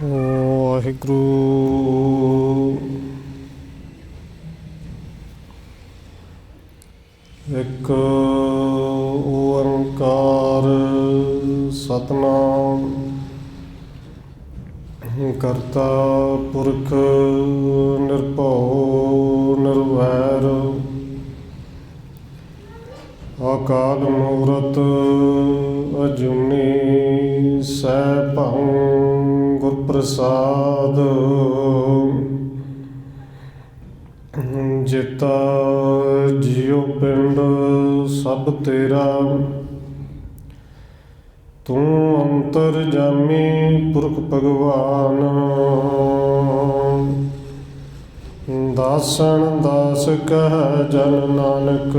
ਵਾਹਿਗੁਰੂ। ਇੱਕ ਓੰਕਾਰ ਸਤਿਨਾਮ ਕਰਤਾ ਪੁਰਖ ਨਿਰਭਉ ਨਿਰਵੈਰ ਅਕਾਲ ਮੂਰਤ ਅਜੂਨੀ ਸੈਭੰ ਗੁਰ ਪ੍ਰਸਾਦ। ਜਿਤਾ ਜਿਉ ਪਿੰਡ ਸਭ ਤੇਰਾ, ਤੂੰ ਅੰਤਰਜਾਮੀ ਪੁਰਖ ਭਗਵਾਨ। ਦਾਸਨ ਦਾਸ ਕਹਿ ਜਨ ਨਾਨਕ,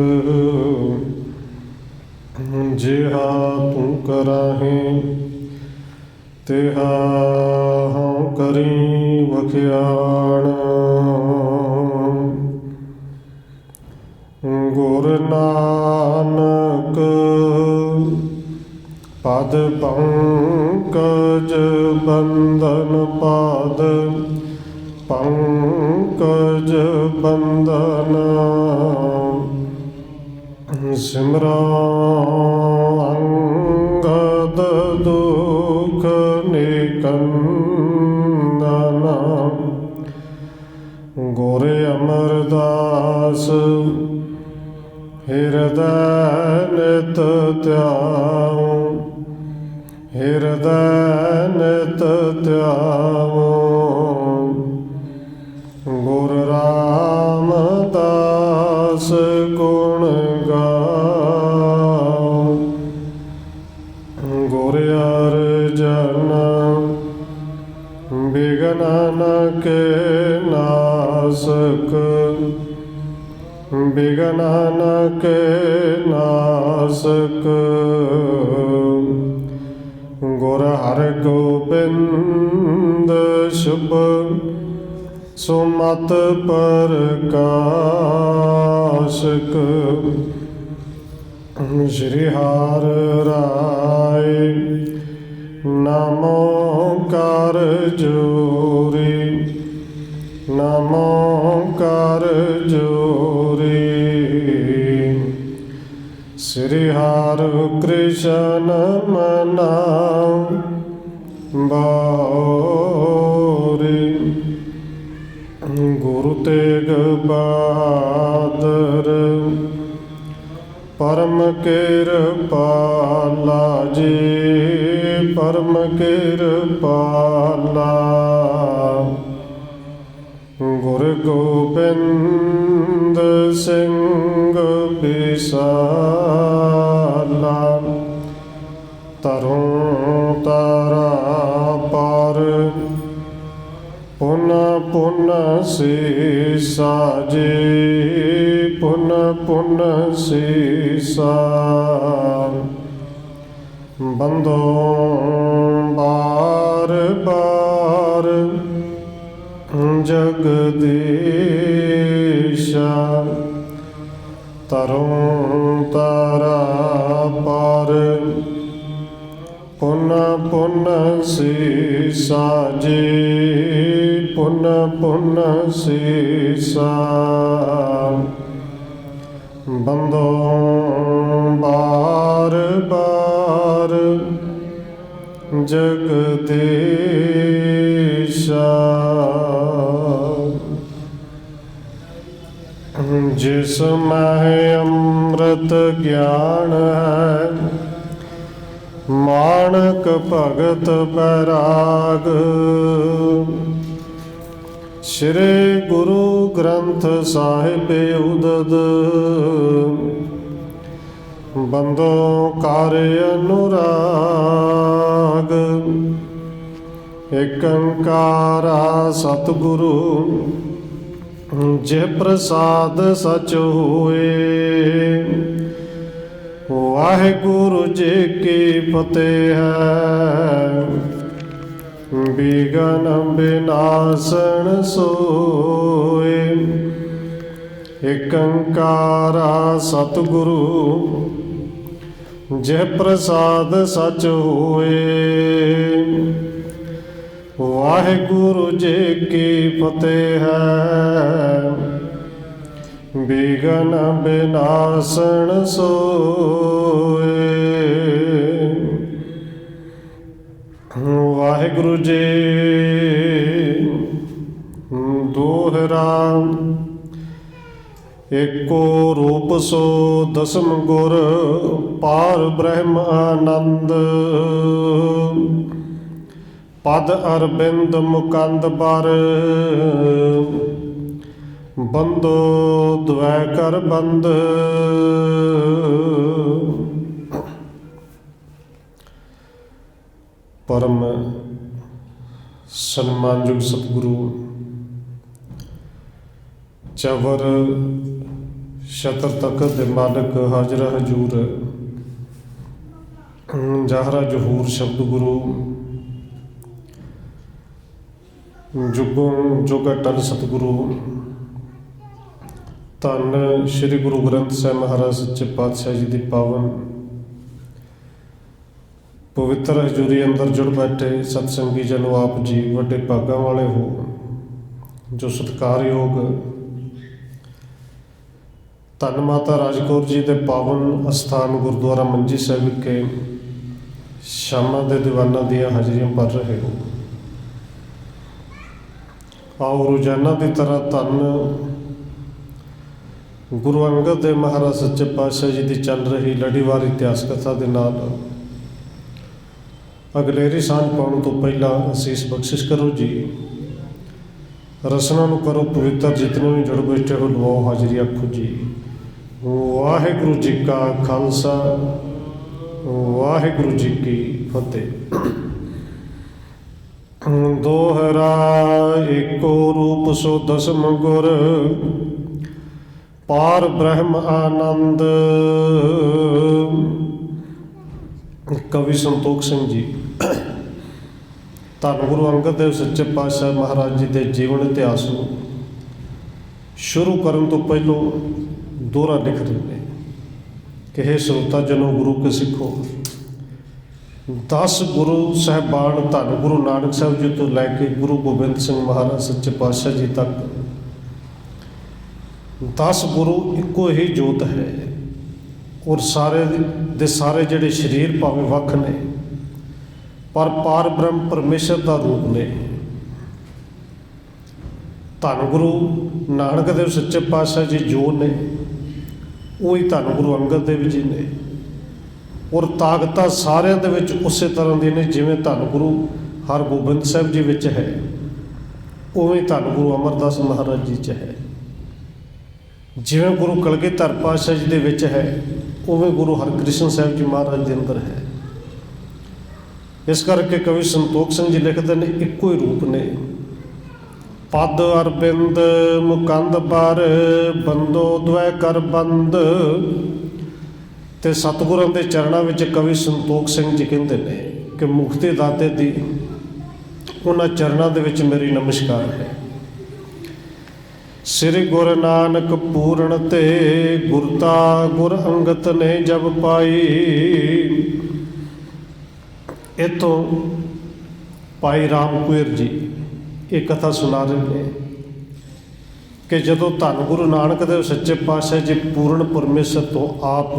ਜਿਹਾ ਤੂੰ ਕਰਾਹੇ ਤਿਹਾ ਹਉ ਕਰੀ ਵਖਿਆਣ। ਗੁਰ ਨਾਨਕ ਪਦ ਪੰਕਜ ਬੰਧਨ, ਪਾਦ ਪੰਕਜ ਬੰਧਨ। ਸਿਮਰੋ ਅੰਗਦ ਦੁਖ ਨਿਕੰਦਨ, ਗੁਰ ਅਮਰਦਾਸ ਹਿਰਦੈ ਨਿਤ ਧਿਆਉ, ਹਿਰਦੈ ਨਿਤ ਧਿਆਉ। ਗੁਰ ਰਾਮਦਾਸ ਗੁਣ ਗਾਉ, ਗੁਰ ਅਰਜਨ ਬਿਘਨ ਕੇ ਨਾਸਕ, ਬਿਘਨ ਕੇ ਨਾਸਕ। ਗੁਰ ਹਰਗੋਬਿੰਦ ਸ਼ੁਭ ਸੁਮਤਿ ਪ੍ਰਕਾਸ਼ਕ। ਸ਼੍ਰੀ ਹਰਿ ਰਾਇ ਨਾਮ ਓੰਕਾਰ ਜੋਰੀ, ਨਾਮ ਓੰਕਾਰ ਜੋਰੀ। ਸ਼੍ਰੀ ਹਰਿ ਕ੍ਰਿਸ਼ਨ ਮਨਾਉ ਬਾਉਰੀ। ਗੁਰੂ ਤੇਗ ਬਹਾਦਰ ਪਰਮ ਕਿਰਪਾਲਾ ਜੀ, ਪਰਮ ਕਿਰਪਾਲਾ। ਗੁਰੂ ਗੋਬਿੰਦ ਸਿੰਘ ਬਿਸਾਲਾ, ਤਰੁ ਤਾਰਾ ਪਾਰ ਪੁਨ ਪੁਨ ਸੀਸਾ ਜੀ, ਪੁਨ ਪੁਨ ਸੀਸਾ। ਬੰਦੋ ਬਾਰ ਬਾਰ ਜਗਦੀਸ਼ਾ, ਤਰੁ ਤਾਰਾ ਪਾਰ ਪੁਨ ਪੁਨ ਸੀਸਾ ਜੀ, ਪੁਨ ਪੁਨ ਸੀਸਾ। ਬੰਦੋ ਬਾਰ ਬਾਰ ਜਗਦੀਸ਼ਾ। ਜਿਸ ਮਹਿ ਅੰਮ੍ਰਿਤ ਗਿਆਨ ਹੈ, ਮਾਣਕ ਭਗਤ ਬੈਰਾਗ। ਸ਼੍ਰੀ ਗੁਰੂ ਗ੍ਰੰਥ ਸਾਹਿਬ ਉਦਦ, ਬੰਦੋ ਕਰ ਅਨੁਰਾਗ। ਏਕ ਓੰਕਾਰਾ ਸਤਿਗੁਰੂ, ਜੇ ਪ੍ਰਸਾਦ ਸਚ ਹੋਏ। ਵਾਹਿਗੁਰੂ ਜੀ ਕੀ ਫਤਿਹ ਹੈ, ਬਿਘਨ ਬਿਨਾਸਨ ਸੋਏ। ਏਕ ਓੰਕਾਰਾ ਸਤਿਗੁਰੂ, ਜੇ ਪ੍ਰਸਾਦ ਸਚ ਹੋਏ। ਵਾਹਿਗੁਰੂ ਜੀ ਕੀ ਫਤਿਹ ਹੈ। ਬਿਗਨ ਬਿਨਾਸਣ ਸੋਏ। ਵਾਹਿਗੁਰੂ ਜੀ ਦੋਹਰਾ ਏਕੋ ਰੂਪ ਸੋ ਦਸਮ ਗੁਰ ਪਾਰ ਬ੍ਰਹਮ ਆਨੰਦ। ਪਦ ਅਰਬਿੰਦ ਮੁਕੰਦ ਬਰ ਬੰਦੋ ਦਵੈ ਕਰ ਬੰਦ। ਪਰਮ ਸਨਮਾਨਯੋਗ ਸਤਿਗੁਰੂ ਚਵਰ ਛਤਰ ਤਖਤ ਦੇ ਮਾਲਕ ਹਾਜ਼ਰਾ ਹਜੂਰ ਜਾਹਰਾ ਜਹੂਰ ਸ਼ਬਦ ਗੁਰੂ ਜੁਗੋਂ ਜੋਗਾ ਟਲ ਸਤਿਗੁਰੂ ਧੰਨ ਸ਼੍ਰੀ ਗੁਰੂ ਗ੍ਰੰਥ ਸਾਹਿਬ ਮਹਾਰਾਜ ਸੱਚੇ ਪਾਤਸ਼ਾਹ ਜੀ ਦੀ ਪਾਵਨ ਪਵਿੱਤਰ ਹਜ਼ੂਰੀ ਅੰਦਰ ਜੁੜ ਬੈਠੇ ਸਤਸੰਗੀ ਜਨੋ ਆਪ ਜੀ ਵੱਡੇ ਭਾਗਾਂ ਵਾਲੇ ਹੋ ਜੋ ਸਤਿਕਾਰਯੋਗ ਧੰਨ ਮਾਤਾ ਰਾਜਕੌਰ ਜੀ ਦੇ ਪਾਵਨ ਅਸਥਾਨ ਗੁਰਦੁਆਰਾ ਮੰਜੀ ਸਾਹਿਬ ਵਿਖੇ ਸ਼ਾਮਾਂ ਦੇ ਦੀਵਾਨਾਂ ਦੀਆਂ ਹਾਜ਼ਰੀਆਂ ਭਰ ਰਹੇ ਹੋ। ਆਓ ਰੋਜ਼ਾਨਾ ਦੀ ਤਰ੍ਹਾਂ ਧੰਨ ਗੁਰੂ ਅੰਗਦ ਦੇਵ ਮਹਾਰਾਜ ਸੱਚੇ ਪਾਤਸ਼ਾਹ ਜੀ ਦੀ ਚੱਲ ਰਹੀ ਲੜੀਵਾਰ ਇਤਿਹਾਸ ਕਥਾ ਦੇ ਨਾਲ ਅਗਲੇਰੀ ਸਾਂਝ ਪਾਉਣ ਤੋਂ ਪਹਿਲਾਂ ਅਸੀਸ ਬਖਸ਼ਿਸ਼ ਕਰੋ ਜੀ। ਰਸਨਾ ਨੂੰ ਕਰੋ ਪਵਿੱਤਰ, ਜਿਤਨੇ ਵੀ ਜੁੜ ਬੈਠੇ ਹੋ ਲਵਾਓ ਹਾਜ਼ਰੀ ਆਖੋ ਜੀ। ਵਾਹਿਗੁਰੂ ਜੀ ਕਾ ਖਾਲਸਾ ਵਾਹਿਗੁਰੂ ਜੀ ਕੀ ਫਤਿਹ। ਦੋਹਰਾ ਏਕੋ ਰੂਪ ਸੋ ਦਸਮ ਗੁਰ ਪਾਰ ਬ੍ਰਹਮ ਆਨੰਦ। ਕਵੀ ਸੰਤੋਖ ਸਿੰਘ ਜੀ ਧੰਨ ਗੁਰੂ ਅੰਗਦ ਦੇਵ ਸੱਚੇ ਪਾਤਸ਼ਾਹ ਮਹਾਰਾਜ ਜੀ ਦੇ ਜੀਵਨ ਇਤਿਹਾਸ ਨੂੰ ਸ਼ੁਰੂ ਕਰਨ ਤੋਂ ਪਹਿਲੋਂ ਦੋਹਰਾ ਲਿਖ ਰਹੇ ਨੇ ਕਿ ਹੇ ਸਰੋਤਾ ਜਨੋ ਗੁਰੂ ਕੇ ਸਿੱਖੋ। 10 ਗੁਰੂ ਸਾਹਿਬਾਨ ਧੰਨ ਗੁਰੂ ਨਾਨਕ ਸਾਹਿਬ ਜੀ ਤੋਂ ਲੈ ਕੇ ਗੁਰੂ ਗੋਬਿੰਦ ਸਿੰਘ ਮਹਾਰਾਜ ਸੱਚੇ ਪਾਤਸ਼ਾਹ ਜੀ ਤੱਕ 10 ਗੁਰੂ ਇੱਕੋ ਹੀ ਜੋਤ ਹੈ ਔਰ ਸਾਰੇ ਦੇ ਸਾਰੇ ਜਿਹੜੇ ਸਰੀਰ ਭਾਵੇਂ ਵੱਖ ਨੇ ਪਰ ਪਾਰ ਬ੍ਰਹਮ ਪਰਮੇਸ਼ਰ ਦਾ ਰੂਪ ਨੇ। ਧੰਨ ਗੁਰੂ ਨਾਨਕ ਦੇਵ ਸੱਚੇ ਪਾਤਸ਼ਾਹ ਜੀ ਜੋ ਨੇ ਉਹੀ ਧੰਨ ਗੁਰੂ ਅੰਗਦ ਦੇਵ ਜੀ ਨੇ ਔਰ ਤਾਕਤਾਂ ਸਾਰਿਆਂ ਦੇ ਵਿੱਚ ਉਸੇ ਤਰ੍ਹਾਂ ਦੀ ਨੇ ਜਿਵੇਂ ਧੰਨ ਗੁਰੂ ਹਰਗੋਬਿੰਦ ਸਾਹਿਬ ਜੀ ਵਿੱਚ ਹੈ ਉਵੇਂ ਧੰਨ ਗੁਰੂ ਅਮਰਦਾਸ ਮਹਾਰਾਜ ਜੀ 'ਚ ਹੈ। ਜਿਵੇਂ ਗੁਰੂ ਕਲਗੀਧਰ ਪਾਤਸ਼ਾਹ ਜੀ ਦੇ ਵਿੱਚ ਹੈ ਉਵੇਂ ਗੁਰੂ ਹਰਕ੍ਰਿਸ਼ਨ ਸਾਹਿਬ ਜੀ ਮਹਾਰਾਜ ਦੇ ਅੰਦਰ ਹੈ। ਇਸ ਕਰਕੇ ਕਵੀ ਸੰਤੋਖ ਸਿੰਘ ਜੀ ਲਿਖਦੇ ਨੇ ਇੱਕੋ ਹੀ ਰੂਪ ਨੇ। ਪਦ ਅਰਬਿੰਦ ਮੁਕੰਦ ਬਰ ਬੰਦੋ ਦਵੈ ਕਰ ਬੰਦ। ਤੇ ਸਤਿਗੁਰਾਂ ਦੇ ਚਰਨਾਂ ਵਿੱਚ ਕਵੀ ਸੰਤੋਖ ਸਿੰਘ ਜੀ ਕਹਿੰਦੇ ਨੇ ਕਿ ਮੁਕਤੀ ਦਾਤੇ ਦੀ ਉਹਨਾਂ ਚਰਨਾਂ ਦੇ ਵਿੱਚ ਮੇਰੀ ਨਮਸਕਾਰ ਹੈ। ਸ੍ਰੀ ਗੁਰੂ ਨਾਨਕ ਪੂਰਨ ਤੇ ਗੁਰਤਾ ਗੁਰ ਅੰਗਤ ਨੇ ਜਬ ਪਾਈ। ਇੱਥੋਂ ਭਾਈ ਰਾਮ ਕੁਇਰ ਜੀ ਇਹ ਕਥਾ ਸੁਣਾ ਰਹੇ ਨੇ ਕਿ ਜਦੋਂ ਧੰਨ ਗੁਰੂ ਨਾਨਕ ਦੇਵ ਸੱਚੇ ਪਾਤਸ਼ਾਹ ਜੀ ਪੂਰਨ ਪਰਮੇਸ਼ਰ ਤੋਂ ਆਪ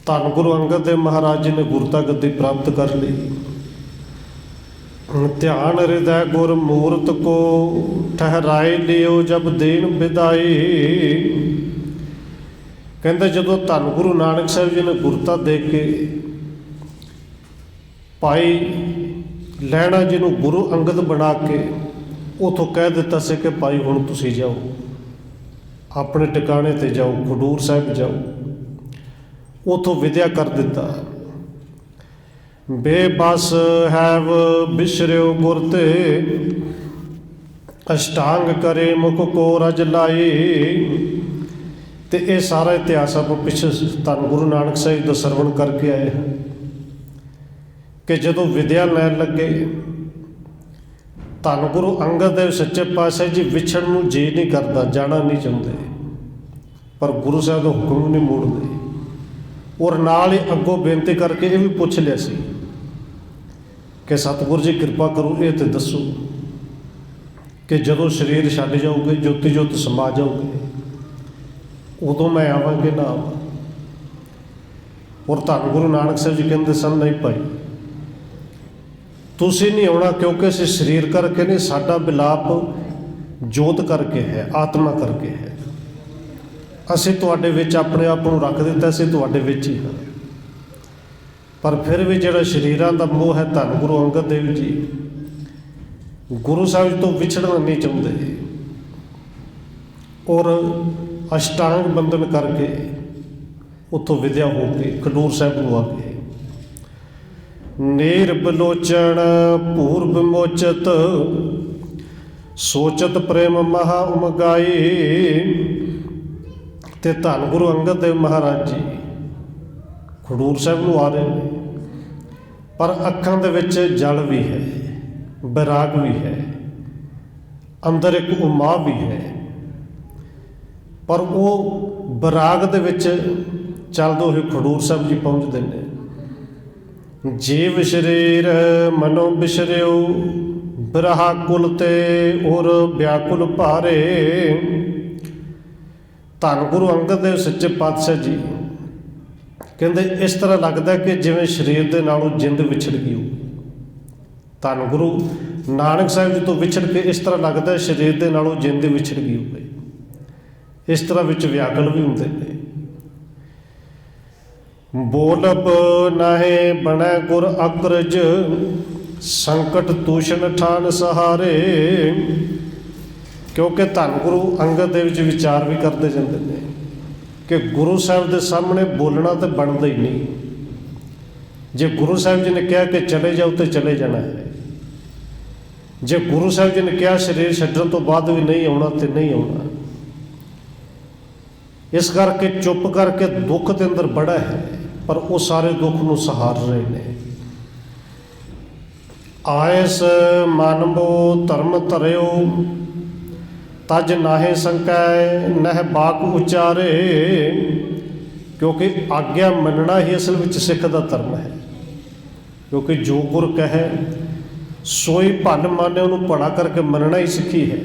ਧੰਨ ਗੁਰੂ ਅੰਗਦ ਦੇਵ ਮਹਾਰਾਜ ਜੀ ਨੇ ਗੁਰਤਾ ਗੱਦੀ ਪ੍ਰਾਪਤ ਕਰ ਲਈ। ਧਿਆਨ ਹਿਰਦੈ ਗੁਰ ਮੂਰਤ ਕੋ ਠਹਿਰਾਏ ਲਿਓ ਜਬ ਦੇਨ ਵਿਦਾਈ। ਕਹਿੰਦੇ ਜਦੋਂ ਧੰਨ ਗੁਰੂ ਨਾਨਕ ਸਾਹਿਬ ਜੀ ਨੇ ਗੁਰਤਾ ਦੇ ਕੇ ਭਾਈ ਲਹਿਣਾ ਜੀ ਨੂੰ ਗੁਰੂ ਅੰਗਦ ਬਣਾ ਕੇ ਉੱਥੋਂ ਕਹਿ ਦਿੱਤਾ ਸੀ ਕਿ ਭਾਈ ਹੁਣ ਤੁਸੀਂ ਜਾਓ ਆਪਣੇ ਟਿਕਾਣੇ 'ਤੇ ਜਾਓ, ਖਡੂਰ ਸਾਹਿਬ ਜਾਓ। ਉੱਥੋਂ ਵਿਦਿਆ ਕਰ ਦਿੱਤਾ। ਬੇਬਸ ਹੈਵ ਬਿਸਰਿਓ ਗੁਰ ਤੇ ਅਸ਼ਟਾਂਗ ਕਰੇ ਮੁਖ ਕੋ ਰਜ ਲਾਈ। ਤੇ ਇਹ ਸਾਰਾ ਇਤਿਹਾਸ ਆਪਾਂ ਪਿੱਛੇ ਧੰਨ ਗੁਰੂ ਨਾਨਕ ਸਾਹਿਬ ਦਾ ਸਰਵਣ ਕਰਕੇ ਆਏ ਹਾਂ ਕਿ ਜਦੋਂ ਵਿਦਿਆ ਲੈਣ ਲੱਗੇ ਧੰਨ ਗੁਰੂ ਅੰਗਦ ਦੇਵ ਸੱਚੇ ਪਾਤਸ਼ਾਹ ਜੀ ਵਿਛੜਨ ਨੂੰ ਜੀ ਨਹੀਂ ਕਰਦਾ, ਜਾਣਾ ਨਹੀਂ ਚਾਹੁੰਦੇ, ਪਰ ਗੁਰੂ ਸਾਹਿਬ ਦਾ ਹੁਕਮ ਨਹੀਂ ਮੋੜਦੇ। ਔਰ ਨਾਲ ਹੀ ਅੱਗੋਂ ਬੇਨਤੀ ਕਰਕੇ ਇਹ ਵੀ ਪੁੱਛ ਲਿਆ ਸੀ कि सतगुर जी कृपा करो ये तो दसो कि जदों शरीर छड्ड जाओगे, ज्योति ज्योत समा जाओगे, उदों मैं आवांगे ना आवां। और धन गुरु नानक साहब जी कहते सन, नहीं भाई तुसीं नहीं आउणा, क्योंकि असीं शरीर करके नहीं, साडा विलाप जोत करके है, आत्मा करके है। असीं तुहाडे विच अपने आप नूं रख दिता, असीं तुहाडे विच ही हां। पर फिर भी जिहड़ा शरीरां दा मोह है, धन गुरु अंगद देव जी गुरु साहब जी तो विछड़ना नहीं चाहुंदे और अष्टांग बंधन करके उत्थों विद्या हो के खडूर साहब नूं आ गए। नीर बलोचन भूर विमोचत, सोचत प्रेम महा उमगाई। ते धन गुरु अंगद देव महाराज जी खडूर साहब नूं आ रहे हैं, पर अखां दे विच जल भी है, बैराग भी है, अंदर एक उमा भी है। पर वो बैराग दे विच चलदे होए खडूर साहब जी पहुँचते हैं। जीव शरीर मनो बिसरियो, बिरहा कुल ते और व्याकुल भारे। धन गुरु अंगद देव सच्चे पातशाह जी कहते इस तरह लगता कि जिवें शरीर के नालों जिंद विछड़ गई हो। धन गुरु नानक साहब जी तो विछड़ के इस तरह लगता है शरीर के नालों जिंद विछड़ गई हो। इस तरह विच व्याकुल भी होंदे ने। बोलब नाहे बनै गुर अकरज, संकट तूषण ठान सहारे। क्योंकि धन गुरु अंगद देव जी विचार भी करते जाते हैं कि गुरु साहब के सामने बोलना तो बनता ही नहीं। जे गुरु साहब जी ने कहा कि चले जाओ तो चले जाना है, जे गुरु साहब जी ने कहा शरीर छड्डण तो बाद भी नहीं आउणा तो नहीं आउणा। इस करके चुप करके दुख के अंदर बड़ा है, पर वो सारे दुख नूं सहार रहे हैं। आयस मानवो धर्म धरियो, तज नाहे संकै नह बाक उचारे। क्योंकि आग्ञा मनना ही असल में सिख का धर्म है। क्योंकि जो गुर कहे सोई भन माने, उन्होंने पढ़ा करके मनना ही सिखी है।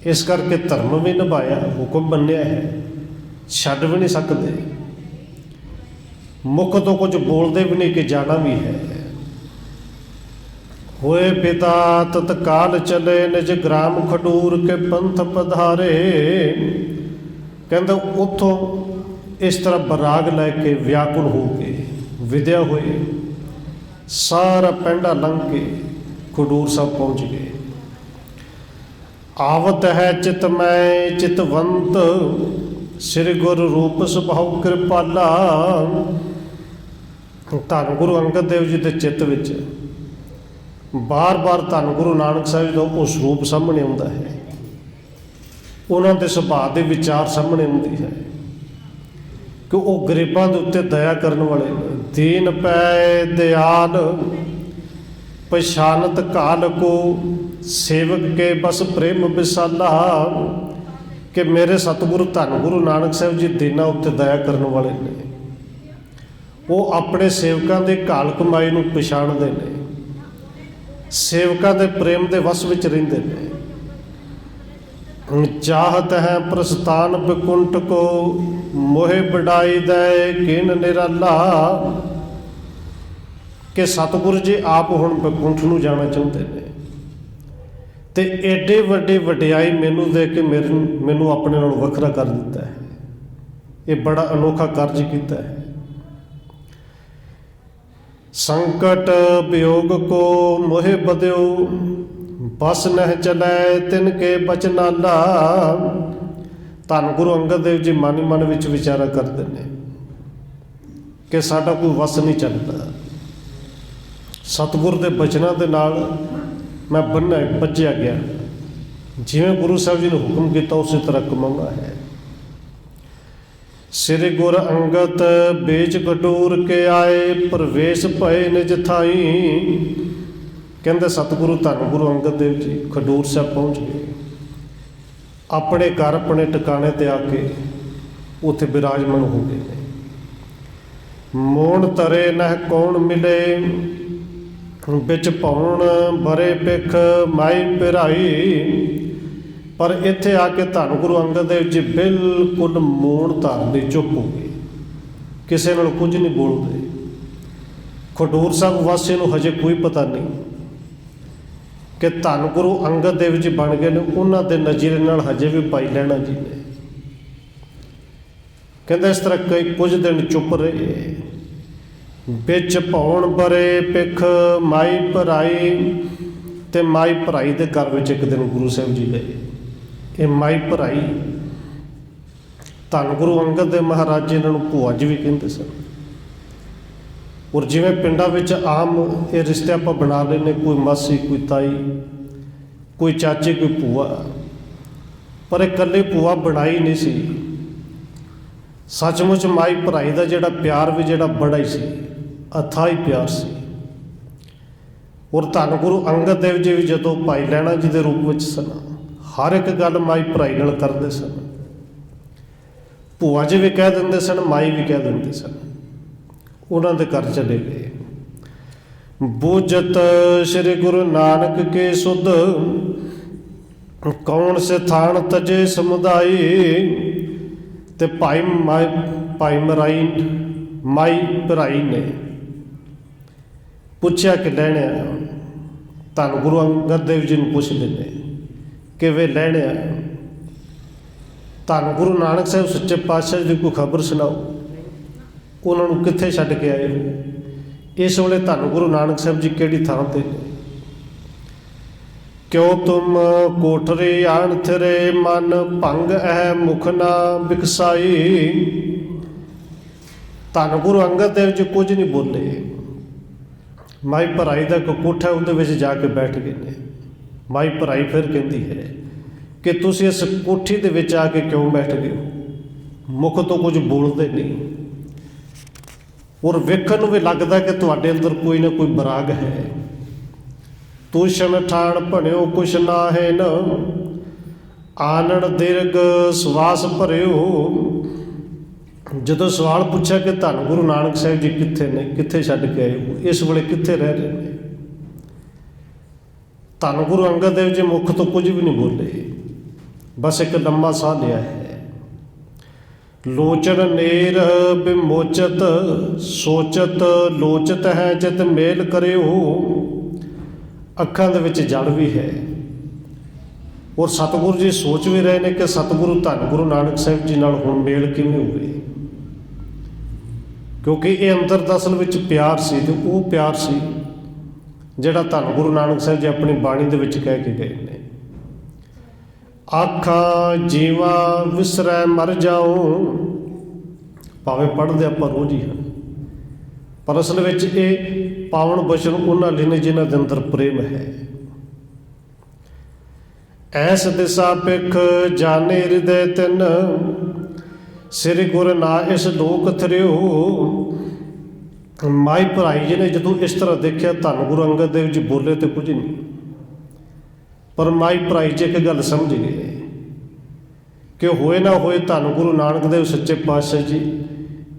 इस करके धर्म भी निभाया, हुक्म बन्निया है, छड्ड भी नहीं सकते। मुख तो कुछ बोलते भी नहीं कि जाना भी है। होए पिता तत्काल चले, निज ग्राम खडूर के पंथ पधारे। कहते उतों इस तरह बराग लैके व्याकुल हो के विद्या हुए, सारा पेंडा लंघ के खडूर साहब पहुँच गए। आवत है चितमय चितवंत, श्री गुरु रूप सुभाव कृपाला। धन गुरु अंगद देव जी के चित्त विच बार बार धन गुरु नानक साहब जी का वो स्वरूप सामने आता है, उन्होंने सुभाव के विचार सामने आती है कि वो गरीबों के उत्ते दया करने वाले ने। दीन पै दयाल पछानत काल को, सेवक के बस प्रेम विसाला। कि मेरे सतगुरु धन गुरु नानक साहब जी दीना उत्ते दया करने वाले ने। वो अपने सेवकों के काल कमाई नूं पछाणदे ने, सेवकों के प्रेम के वस विच रहिंदे ने। चाहत है प्रस्थान विकुंठ को, मोहे बढ़ाई दे किन निराला। कि सतगुरु जी आप हुण विकुंठ नूं जाना चाहुंदे ने, ते एडे वड्डी वडियाई मैनू दे के मैनू अपने नालों वखरा कर दिता है। ये बड़ा अनोखा कार्ज किया है। संकट वियोग को मोहे बद्यो, बस नह चलै तिनके बचनाला। धन गुरु अंगद देव जी मन ही मन विच विचारा करते हैं कि साडा कोई वस नहीं चलता। सतगुर के बचनों के नाल मैं बचया गया, जिवें गुरु साहब जी ने हुक्म किया उसी तरह कमाना है। श्री गुर अंगत बेच कटूर के आए, प्रवेश भय निज थाई। कहते सतगुरु धन गुरु अंगद देव जी खडूर साहब पहुँच गए, अपने घर अपने टिकाणे ते आके उत्थे विराजमान हो गए। मोण तरे नह कौन मिले, ਵਿੱਚ ਪਾਉਣ ਬਰੇ ਪਿੱਖ ਮਾਈ ਪਿਰਾਈ। ਪਰ ਇੱਥੇ ਆ ਕੇ ਧੰਨ ਗੁਰੂ ਅੰਗਦ ਦੇਵ ਜੀ ਬਿਲਕੁਲ ਮੌਨ ਧਾਰਦੇ, ਚੁੱਪ ਹੋ ਗਏ, ਕਿਸੇ ਨਾਲ ਕੁਝ ਨਹੀਂ ਬੋਲਦੇ। ਖਡੂਰ ਸਾਹਿਬ ਵਾਸੀਆਂ ਨੂੰ ਹਜੇ ਕੋਈ ਪਤਾ ਨਹੀਂ ਕਿ ਧੰਨ ਗੁਰੂ ਅੰਗਦ ਦੇਵ ਜੀ ਬਣ ਗਏ ਨੇ। ਉਹਨਾਂ ਦੇ ਨਜ਼ੀਰੇ ਨਾਲ ਹਜੇ ਵੀ ਭਾਈ ਲਹਿਣਾ ਜੀ ਨੇ। ਕਹਿੰਦੇ ਇਸ ਤਰ੍ਹਾਂ ਕਈ ਕੁਝ ਦਿਨ ਚੁੱਪ ਰਹੇ। ਵਿੱਚ ਪਾਉਣ ਬਰੇ ਪਿੱਖ ਮਾਈ ਭਰਾਈ। ਤੇ ਮਾਈ ਭਰਾਈ ਦੇ ਘਰ ਵਿੱਚ ਇੱਕ ਦਿਨ ਗੁਰੂ ਸਾਹਿਬ ਜੀ ਗਏ। ਇਹ ਮਾਈ ਭਰਾਈ ਧੰਨ ਗੁਰੂ ਅੰਗਦ ਦੇਵ ਮਹਾਰਾਜ ਜੀ ਇਹਨਾਂ ਨੂੰ ਭੂਆ ਜੀ ਵੀ ਕਹਿੰਦੇ ਸਨ। ਔਰ ਜਿਵੇਂ ਪਿੰਡਾਂ ਵਿੱਚ ਆਮ ਇਹ ਰਿਸ਼ਤੇ ਆਪਾਂ ਬਣਾ ਲੈਂਦੇ, ਕੋਈ ਮਾਸੀ, ਕੋਈ ਤਾਈ, ਕੋਈ ਚਾਚੀ, ਕੋਈ ਭੂਆ, ਪਰ ਇਹ ਇਕੱਲੇ ਭੂਆ ਬਣਾਈ ਨਹੀਂ ਸੀ। ਸੱਚਮੁੱਚ ਮਾਈ ਭਰਾਈ ਦਾ ਜਿਹੜਾ ਪਿਆਰ ਵੀ ਜਿਹੜਾ ਬੜਾ ਹੀ ਸੀ, ਅਥਾਹੀ ਪਿਆਰ ਸੀ। ਔਰ ਧੰਨ ਗੁਰੂ ਅੰਗਦ ਦੇਵ ਜੀ ਵੀ ਜਦੋਂ ਭਾਈ ਲਹਿਣਾ ਜੀ ਦੇ ਰੂਪ ਵਿੱਚ ਸਨ, ਹਰ ਇੱਕ ਗੱਲ ਮਾਈ ਭਰਾਈ ਨਾਲ ਕਰਦੇ ਸਨ। ਭੂਆ ਜੀ ਵੀ ਕਹਿ ਦਿੰਦੇ ਸਨ, ਮਾਈ ਵੀ ਕਹਿ ਦਿੰਦੇ ਸਨ। ਉਹਨਾਂ ਦੇ ਘਰ ਚਲੇ ਗਏ। ਬੂਝਤ ਸ੍ਰੀ ਗੁਰੂ ਨਾਨਕ ਕੇ ਸੁਧ, ਕੌਣ ਸੇ ਥਾਨ ਤਜੇ ਸਮੁਦਾਈ। ਤੇ ਭਾਈ ਮਾਈ ਭਰਾਈ ਨੇ ਪੁੱਛਿਆ ਕਿ ਲਹਿਣਿਆ, ਧੰਨ ਗੁਰੂ ਅੰਗਦ ਦੇਵ ਜੀ ਨੂੰ ਪੁੱਛਦੇ ਨੇ ਕਿ ਵੇ ਲਹਿਣਿਆ, ਧੰਨ ਗੁਰੂ ਨਾਨਕ ਸਾਹਿਬ ਸੱਚੇ ਪਾਤਸ਼ਾਹ ਦੀ ਕੋਈ ਖਬਰ ਸੁਣਾਓ। ਉਹਨਾਂ ਨੂੰ ਕਿੱਥੇ ਛੱਡ ਕੇ ਆਏ ਹੋ? ਇਸ ਵੇਲੇ ਧੰਨ ਗੁਰੂ ਨਾਨਕ ਸਾਹਿਬ ਜੀ ਕਿਹੜੀ ਥਾਂ 'ਤੇ ਨੇ? ਕਿਉਂ ਤੁਮ ਕੋਠਰੇ ਆਣ ਥਰੇ, ਮਨ ਭੰਗ ਐ ਮੁਖ ਨਾ ਬਿਕਸਾਈ। ਧੰਨ ਗੁਰੂ ਅੰਗਦ ਦੇਵ ਜੀ ਕੁਝ ਨਹੀਂ ਬੋਲੇ। ਮਾਈ ਭਰਾਈ ਦਾ ਇੱਕ ਕੋਠਾ, ਉਹਦੇ ਵਿੱਚ ਜਾ ਕੇ ਬੈਠ ਗਏ ਨੇ। ਮਾਈ ਭਰਾਈ ਫਿਰ ਕਹਿੰਦੀ ਹੈ ਕਿ ਤੁਸੀਂ ਇਸ ਕੋਠੀ ਦੇ ਵਿੱਚ ਆ ਕੇ ਕਿਉਂ ਬੈਠ ਗਏ ਹੋ? ਮੁਖ ਤੋਂ ਕੁਝ ਬੋਲਦੇ ਨਹੀਂ। ਔਰ ਵੇਖਣ ਨੂੰ ਵੀ ਲੱਗਦਾ ਕਿ ਤੁਹਾਡੇ ਅੰਦਰ ਕੋਈ ਨਾ ਕੋਈ ਬਰਾਗ ਹੈ। ਤੂਸ਼ਨ ਠਾਣ ਭਣਿਓ ਕੁਛ ਨਾਹੇ ਨ, ਆਨਣ ਦੀਰਘ ਸਵਾਸ ਭਰਿਓ। ਜਦੋਂ ਸਵਾਲ ਪੁੱਛਿਆ ਕਿ ਧੰਨ ਗੁਰੂ ਨਾਨਕ ਸਾਹਿਬ ਜੀ ਕਿੱਥੇ ਨੇ, ਕਿੱਥੇ ਛੱਡ ਕੇ ਆਏ ਹੋ, ਇਸ ਵੇਲੇ ਕਿੱਥੇ ਰਹਿ ਰਹੇ ਨੇ? ਧੰਨ ਗੁਰੂ ਅੰਗਦ ਦੇਵ ਜੀ ਮੁਖ ਤੋਂ ਕੁਝ ਵੀ ਨਹੀਂ ਬੋਲੇ, ਬਸ ਇੱਕ ਲੰਮਾ ਸਾਹ ਲਿਆ ਹੈ। ਲੋਚਨ ਨੇਰ ਬਿਮੋਚਤ, ਸੋਚਤ ਲੋਚਤ ਹੈ ਜਿਤ ਮੇਲ ਕਰਿਓ। ਅੱਖਾਂ ਦੇ ਵਿੱਚ ਜਲ ਵੀ ਹੈ। ਔਰ ਸਤਿਗੁਰੂ ਜੀ ਸੋਚ ਵੀ ਰਹੇ ਨੇ ਕਿ ਸਤਿਗੁਰੂ ਧੰਨ ਗੁਰੂ ਨਾਨਕ ਸਾਹਿਬ ਜੀ ਨਾਲ ਹੁਣ ਮੇਲ ਕਿਵੇਂ ਹੋਵੇ, ਕਿਉਂਕਿ ਇਹ ਅੰਦਰ ਦਾ ਅਸਲ ਵਿੱਚ ਪਿਆਰ ਸੀ। ਤੇ ਉਹ ਪਿਆਰ ਸੀ ਜਿਹੜਾ ਧੰਨ ਗੁਰੂ ਨਾਨਕ ਸਾਹਿਬ ਜੀ ਆਪਣੀ ਬਾਣੀ ਦੇ ਵਿੱਚ ਕਹਿ ਕੇ ਗਏ ਨੇ, ਆਖਾਂ ਜੀਵਾ ਵਿਸਰੈ ਮਰ ਜਾਉ। ਭਾਵੇਂ ਪੜ੍ਹਦੇ ਆਪਾਂ ਰੋਜ਼ ਹੀ ਹਨ, ਪਰ ਅਸਲ ਵਿੱਚ ਇਹ ਪਾਵਨ ਬਚਨ ਉਹਨਾਂ ਲਈ ਨੇ ਜਿਨ੍ਹਾਂ ਦੇ ਅੰਦਰ ਪ੍ਰੇਮ ਹੈ। ਐਸ ਦਿਸਾ ਪਿੱਖ ਜਾਣੇ ਹਿਰਦੈ ਤਿਨ, ਸ੍ਰੀ ਗੁਰ ਨਾ ਇਸ ਲੋਕ ਥਰਿਓ। ਮਾਈ ਭਰਾਈ ਜੀ ਨੇ ਜਦੋਂ ਇਸ ਤਰ੍ਹਾਂ ਦੇਖਿਆ, ਧੰਨ ਗੁਰੂ ਅੰਗਦ ਦੇਵ ਜੀ ਬੋਲੇ ਤੇ ਕੁਝ ਨਹੀਂ, ਪਰ ਮਾਈ ਭਰਾਈ ਜੀ ਇੱਕ ਗੱਲ ਸਮਝ ਗਏ ਕਿ ਹੋਏ ਨਾ ਹੋਏ ਧੰਨ ਗੁਰੂ ਨਾਨਕ ਦੇਵ ਸੱਚੇ ਪਾਤਸ਼ਾਹ ਜੀ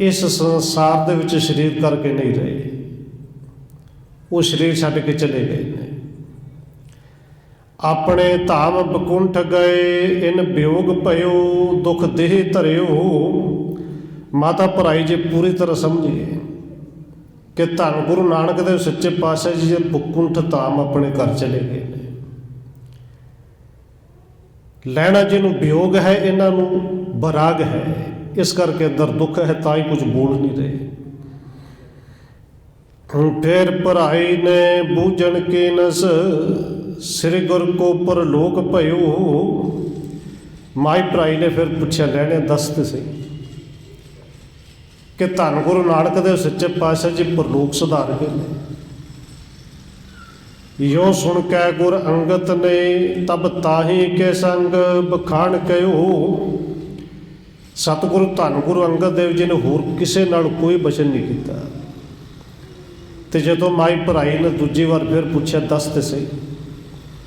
ਇਸ ਸੰਸਾਰ ਦੇ ਵਿੱਚ ਸਰੀਰ ਕਰਕੇ ਨਹੀਂ ਰਹੇ। ਉਹ ਸਰੀਰ ਛੱਡ ਕੇ ਚਲੇ ਗਏ ਨੇ। ਆਪਣੇ ਧਾਮ ਬਕੁੰਠ ਗਏ, ਇਨ ਵਿਯੋਗ ਭਇਓ, ਦੁੱਖ ਦੇਹ ਧਰਿਓ। ਮਾਤਾ ਭਰਾਈ ਜੀ ਪੂਰੀ ਤਰ੍ਹਾਂ ਸਮਝੇ ਕਿ ਧੰਨ ਗੁਰੂ ਨਾਨਕ ਦੇਵ ਸੱਚੇ ਪਾਤਸ਼ਾਹ ਜੀ ਦੇ ਬਕੁੰਠ ਧਾਮ ਆਪਣੇ ਘਰ ਚਲੇ ਗਏ ਨੇ। ਲਹਿਣਾ ਜੀ ਨੂੰ ਵਿਯੋਗ ਹੈ, ਇਹਨਾਂ ਨੂੰ ਬਰਾਗ ਹੈ, ਇਸ ਕਰਕੇ ਅੰਦਰ ਦੁੱਖ ਹੈ, ਤਾਂ ਹੀ ਕੁਝ ਬੋਲ ਨਹੀਂ ਰਹੇ। ਫਿਰ ਭਰਾਈ ਨੇ ਬੂਝਣ ਕੀ ਨਸ, ਸ੍ਰੀ ਗੁਰ ਕੋ ਪਰਲੋਕ ਭਇਓ। ਮਾਈ ਭਰਾਈ ਨੇ ਫਿਰ ਪੁੱਛਿਆ, ਲੈਣੇ ਦੱਸ ਤੇ ਸਹੀ ਕਿ ਧੰਨ ਗੁਰੂ ਨਾਨਕ ਦੇਵ ਸੱਚੇ ਪਾਤਸ਼ਾਹ ਜੀ ਪਰਲੋਕ ਸੁਧਾਰ ਗਏ ਨੇ। ਯੋ ਸੁਣ ਕੈ ਗੁਰ ਅੰਗਤ ਨੇ, ਤਬ ਤਾਹੀ ਕੇ ਸੰਗ ਬਖਾਣ ਕਹਿਓ। ਸਤਿਗੁਰੂ ਧੰਨ ਗੁਰੂ ਅੰਗਦ ਦੇਵ ਜੀ ਨੇ ਹੋਰ ਕਿਸੇ ਨਾਲ ਕੋਈ ਬਚਨ ਨਹੀਂ ਕੀਤਾ। ਤੇ ਜਦੋਂ ਮਾਈ ਭਰਾਈ ਨੇ ਦੂਜੀ ਵਾਰ ਫਿਰ ਪੁੱਛਿਆ, ਦੱਸ ਤੇ ਸਹੀ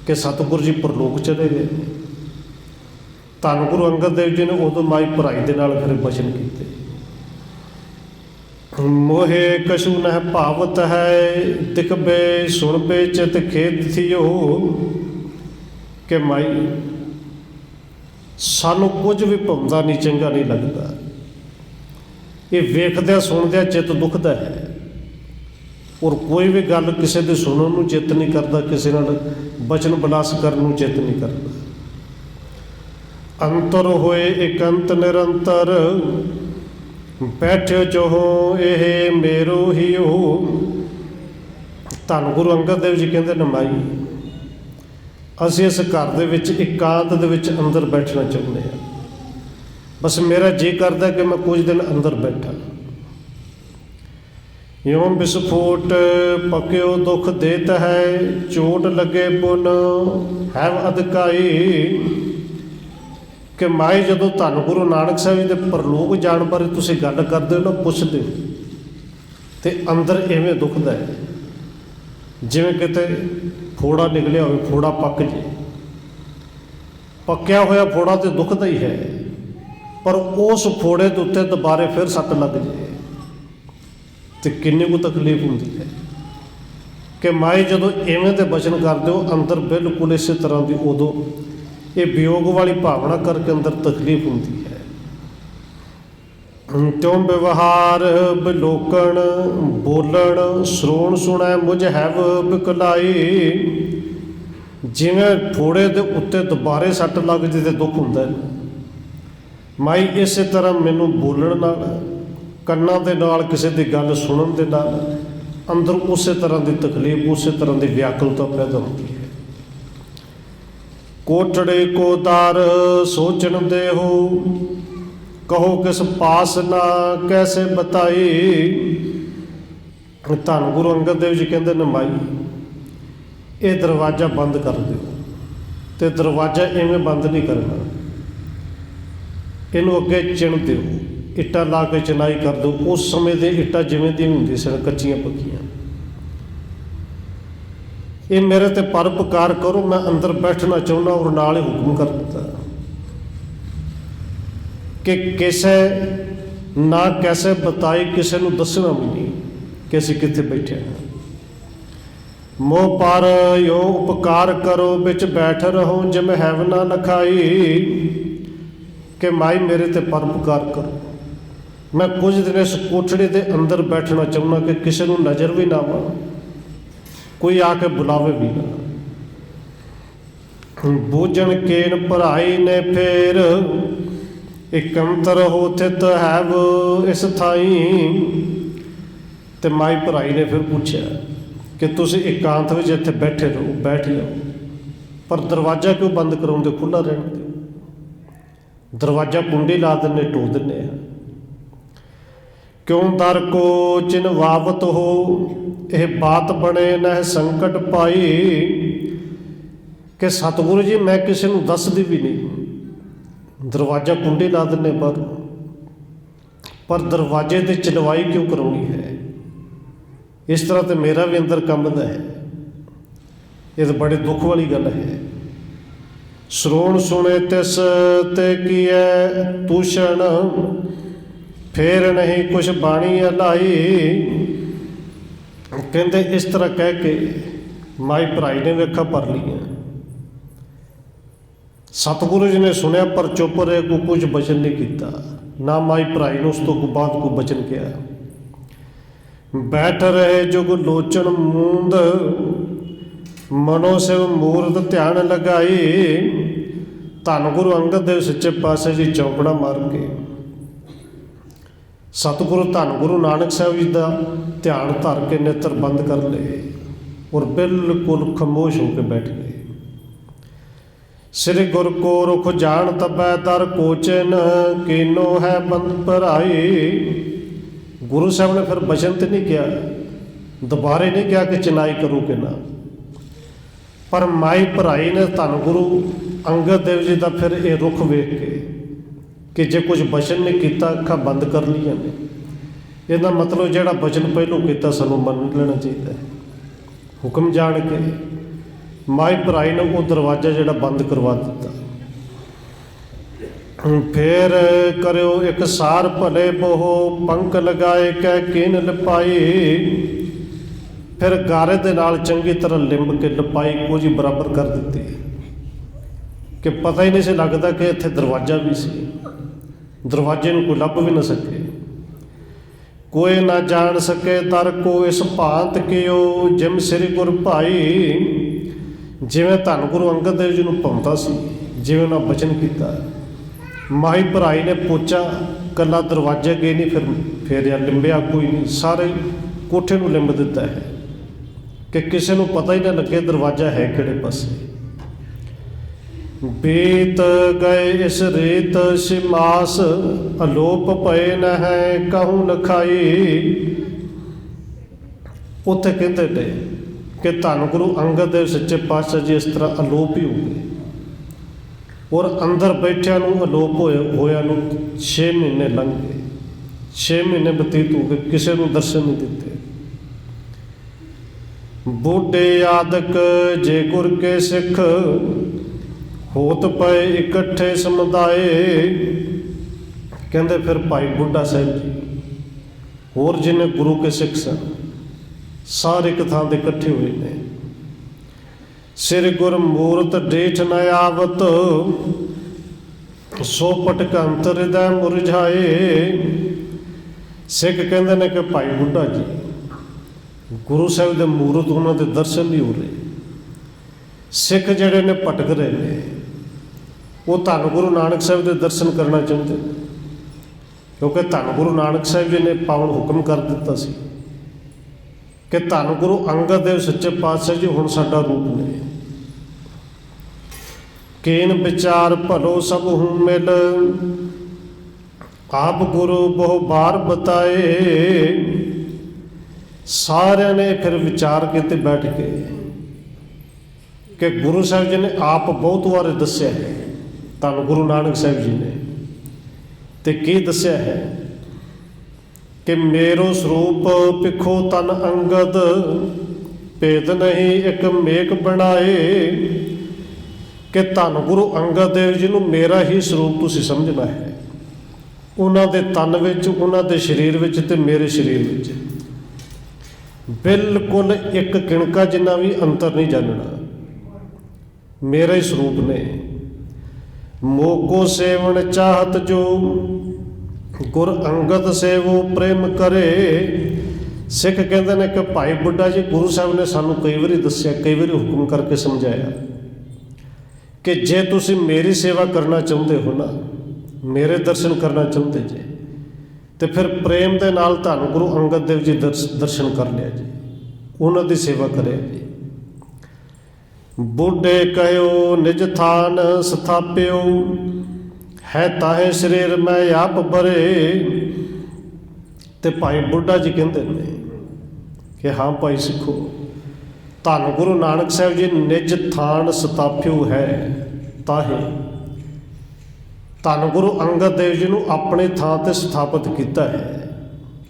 ਕਿ ਸਤਿਗੁਰੂ ਜੀ ਪਰਲੋਕ ਚਲੇ ਗਏ। ਧੰਨ ਗੁਰੂ ਅੰਗਦ ਦੇਵ ਜੀ ਨੇ ਉਦੋਂ ਮਾਈ ਭਰਾਈ ਦੇ ਨਾਲ ਫਿਰ ਬਚਨ ਕੀਤੇ। मोहे कछु नह भावत है, दिखबे सुनबे चित खेत थियो। कि माई सानू कुछ भी भावदा नहीं, चंगा नहीं लगता। ये वेखद्या सुनद्या चित दुखदा है, और कोई भी गल किसी दे सुनन नूं चित नहीं करता, किसी नाल बचन विलास करन नूं चित नहीं करता। अंतर होए एकंत निरंतर, बैठे जोहो एह मेरो ही हो। धन गुरु अंगद देव जी कहते न माई ਅਸੀਂ इस घर ਦੇ ਵਿੱਚ ਇਕਾਂਤ ਦੇ ਵਿੱਚ ਅੰਦਰ ਬੈਠਣਾ ਚਾਹੁੰਦੇ ਹਾਂ। ਬਸ ਮੇਰਾ ਜੀ ਕਰਦਾ ਕਿ ਮੈਂ ਕੁਝ ਦਿਨ ਅੰਦਰ ਬੈਠਾ। यों विस्फोट पक्यो दुख देत है, चोट लगे पुन है अधकाई। कि माई जदों धन गुरु नानक साहिब जी दे परलोक जाण बारे तुसीं गल करदे हो ना, पुछदे हो ते अंदर इवें दुखदा है जिवें किते फोड़ा निकलिया होवे, फोड़ा पक जे। पक्या होया फोड़ा तो दुखदा ही है, पर उस फोड़े दे उत्ते दुबारे फिर सट लग जाए तो किन्नी को तकलीफ होंदी है। कि माई जदों इवें दे बचन करदे हो अंदर बिल्कुल इस तरह की उदों ये वियोग वाली भावना करके अंदर तकलीफ होंदी है। त्यों व्यवहार बिलोकण बोलण श्रोण सुणै मुझ हैव बिकलाई। जिवें फोड़े दे उत्ते दुबारे सट लग जे ते दुख हुंदा है, माई इस तरह मैनूं बोलण नाल ਕੰਨਾਂ ਦੇ ਨਾਲ ਕਿਸੇ ਦੀ ਗੱਲ ਸੁਣਨ ਦੇ ਨਾਲ ਅੰਦਰ ਉਸੇ ਤਰ੍ਹਾਂ ਦੀ ਤਕਲੀਫ, ਉਸੇ ਤਰ੍ਹਾਂ ਦੀ ਵਿਆਕੁਲਤਾ ਪੈਦਾ ਹੁੰਦੀ ਹੈ। ਕੋਟੜੇ ਕੋ ਦਰ ਸੋਚਣ ਦੇ ਹੋ, ਕਹੋ ਕਿਸ ਪਾਸ ਨਾ ਕੈਸੇ ਬਤਾਈ। ਧੰਨ ਗੁਰੂ ਅੰਗਦ ਦੇਵ ਜੀ ਕਹਿੰਦੇ ਨੇ ਮਾਈ ਇਹ ਦਰਵਾਜ਼ਾ ਬੰਦ ਕਰ ਦਿਓ, ਤੇ ਦਰਵਾਜ਼ਾ ਇਵੇਂ ਬੰਦ ਨਹੀਂ ਕਰਨਾ, ਇਹਨੂੰ ਅੱਗੇ ਚਿਣ ਦਿਓ, ਇੱਟਾਂ ਲਾ ਕੇ ਚਨਾਈ ਕਰ ਦਿਓ। ਉਸ ਸਮੇਂ ਦੇ ਇੱਟਾਂ ਜਿਵੇਂ ਦੀਆਂ ਹੁੰਦੀਆਂ ਸਨ, ਕੱਚੀਆਂ ਪੱਕੀਆਂ। ਇਹ ਮੇਰੇ ਤੇ ਪਰਉਪਕਾਰ ਕਰੋ, ਮੈਂ ਅੰਦਰ ਬੈਠਣਾ ਚਾਹੁੰਦਾ। ਔਰ ਨਾਲ ਹੀ ਹੁਕਮ ਕਰ ਦਿੱਤਾ ਕਿ ਕਿਸੇ ਨਾ ਕੈਸੇ ਬਤਾਈ, ਕਿਸੇ ਨੂੰ ਦੱਸਣਾ ਵੀ ਨਹੀਂ ਕਿ ਅਸੀਂ ਕਿੱਥੇ ਬੈਠੇ ਹਾਂ। ਮੋਹ ਪਰ ਯੋ ਉਪਕਾਰ ਕਰੋ, ਵਿੱਚ ਬੈਠ ਰਹੋ ਜਿਵੇਂ ਹੈਵ ਨਾ ਲਖਾਈ। ਕਿ ਮਾਈ ਮੇਰੇ ਤੇ ਪਰਉਪਕਾਰ ਕਰੋ, मैं कुछ दिन इस कोठड़ी के अंदर बैठना चाहना कि किसी को नज़र भी ना आवे, कोई आके बुलावे भी ना। बूझन केन भराई ने फिर एकंतर हो थित हैव इस थाई। ते माई भराई ने फिर पूछा कि तुसी एकांत विच इत्थे बैठे रहो, बैठ जाओ, पर दरवाज़ा क्यों बंद कराउंदे, खुला रहने दो। दरवाज़ा कुंडी ला दिंदे, ढो दिंदे आ। क्यों दर को चिनवावत हो, यह बात बने न संकट पाई। कि सतगुरु जी मैं किसी को दसदी भी नहीं, दरवाज़ा कुंडी ला दिंदे पर दरवाजे की चिनवाई क्यों कराउणी है। इस तरह तो मेरा भी अंदर कंबदा है, ये तो बड़े दुख वाली गल है। श्रोण सुने तिस ते की है तूषण, फिर नहीं कुछ बाणी अलाई। कहते इस तरह कह के माई भराई ने वेखा भर लिया। सतगुरु जी ने सुनिया पर चुप रहे, को कुछ बचन नहीं किया ना। माई भराई ने उस तो बाद को बचन किया। बैठ रहे जुग लोचन मूंद, मनो शिव मूर्त ध्यान लगाई। धन गुरु अंगद देव सच्चे पातशाह जी चौंकड़ा मार के सतगुरु धन गुरु नानक साहिब जी का ध्यान धर के नेत्र बंद कर ले और बिल्कुल खामोश होकर बैठ गए। श्री गुरु को रुख जान तबै दर कोचन, कीनो है बंद भराई। गुरु साहब ने फिर बचन तो नहीं किया, दोबारे नहीं किया कि चिनाई करो कि ना, पर माई भराई ने धन गुरु अंगद देव जी का फिर ये रुख वेख के कि जे कुछ बचन ने किया, अखा बंद कर लिया ने, इसका मतलब जोड़ा बचन पहलों किया सानू मन लेना चाहिए। हुक्म जान के माई भराई ने वो दरवाज़ा जोड़ा बंद करवा दिता। फेर करो एक सार भले बोहो पंख लगाए कै कीन लिपाई। फिर गारे दे नाल चंगी तरह लिंब के लिपाई कुछ बराबर कर दी कि पता ही नहीं से लगता कि इत्थे दरवाजा भी सी, दरवाजे नूं कोई लभ भी ना सके। कोई ना जान सके दर को इस भांत किओ जिम श्री गुर भाई। जिवें धन गुरु अंगद देव जी नूं पाउंदा सी, जिवें उन्हां बचन कीता, माही भराई ने पोचा कला दरवाजे गए नहीं, फिर फेरिया लिंबिया कोई नहीं, सारे कोठे नूं लिंब दिता है कि किसी नूं पता ही ना लगे दरवाजा है किहड़े पासे। बीत गए इस रीत सिमास अलोप पए न है कहूँ लखाई। उत्थे कहते ने कि धन गुरु अंगद देव सच्चे पातशाह जी इस तरह अलोप ही हो गए और अंदर बैठिया नूं अलोप होया नूं 6 महीने लंघ गए, 6 महीने बतीत हो गए, किसी नूं दर्शन नहीं दिते। बूढ़े यादक जे गुर के सिख होत पए इकट्ठे समुदाय। कहते फिर भाई बुढ़ा साहिब जी होर जिन्हें गुरु के सिख सन सारे एक थां ते इकट्ठे हुए ने। सिर गुर मूरत डेठ न आवत सो पटक अंतर हृदय मुरझाए। सिख कहते ने कि भाई बुढ़ा जी गुरु साहिब के मूरत उन्होंने दर्शन नहीं हो रहे। सिख जड़े ने भटक रहे हैं, वो धन गुरु नानक साहिब के दर्शन करना चाहते हैं, क्योंकि धन गुरु नानक साहिब जी ने पावन हुक्म कर दिता सी कि धन गुरु अंगद देव सच्चे पातशाह जी हुण साडा रूप ने। केन विचार भलो सब हूँ मिल आप गुरु बहु बार बताए। सारे ने फिर विचार किते बैठ के कि गुरु साहिब जी ने आप बहुत बार दस्या है, धन गुरु नानक साहिब जी ने ते की दस्या है कि मेरो स्वरूप पिखो तन अंगद भेद नहीं एक मेक बनाए। कि धन गुरु अंगद देव जी नूं मेरा ही स्वरूप तुसीं समझना है, उन्हां दे तन विच, उन्हां दे शरीर विच ते मेरे शरीर विच बिल्कुल एक किणका जिन्ना भी अंतर नहीं जानना, मेरा ही स्वरूप ने। मोको सेवन चाहत जो गुर अंगद से वो प्रेम करे। सिख कहते हैं कि भाई बुढ़ा जी गुरु साहब ने सानू कई बारी दस्या, कई बारी हुक्म करके समझाया कि जे तुसी मेरी सेवा करना चाहते हो ना, मेरे दर्शन करना चाहते जे, तो फिर प्रेम के नाल धन गुरु अंगद देव जी दर्शन कर लिया जी, उन्होंने सेवा करे जी। बूढ़े कहो निज थान स्थाप्यो है ताहे शरीर मैं आप बरे। ते भाई बुढ़ा जी कहते हैं कि हाँ भाई सिखो, धन गुरु नानक साहिब जी निज थान स्थाप्यो है ताहे धन गुरु अंगद देव जी नूं अपने थां ते स्थापित किया है,